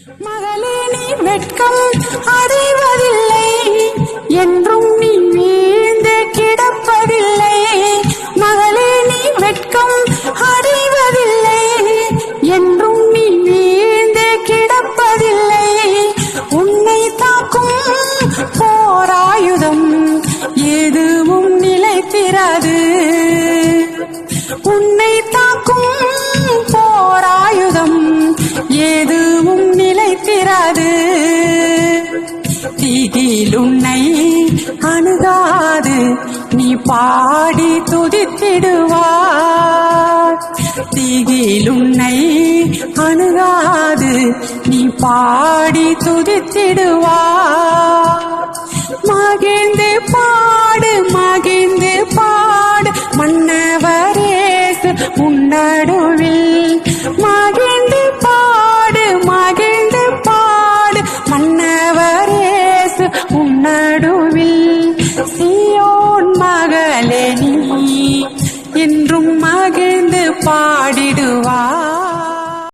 மகளே நீ வெட்கம் அடைவதில்லை, என்றும் நீ வீழ்ந்து கிடப்பதில்லை. மகளே நீ வெட்கம் அடைவதில்லை, என்றும் நீ வீழ்ந்து கிடப்பதில்லை. உன்னை தாக்கும் போராயுதம் எதுவும் நிலைத்திராது. உன்னை தாக்கும் போராயுதம் எதுவும் நிலைத்திராது. தீயில் உன்னை அணுகாது, நீ பாடி துதித்திடுவார். தீயில் உன்னை அணுகாது, நீ பாடி துதித்திடுவார். மகிழ்ந்து பாடு மகிழ்ந்து பாடு மன்னவரேசு உன்னடுவில். மகிழ்ந்து பாடு மகிழ்ந்து பாடு மன்னவரேசு உன்னடுவில். சீயோன் மகளே நீ என்றும் மகிழ்ந்து பாடிடுவார்.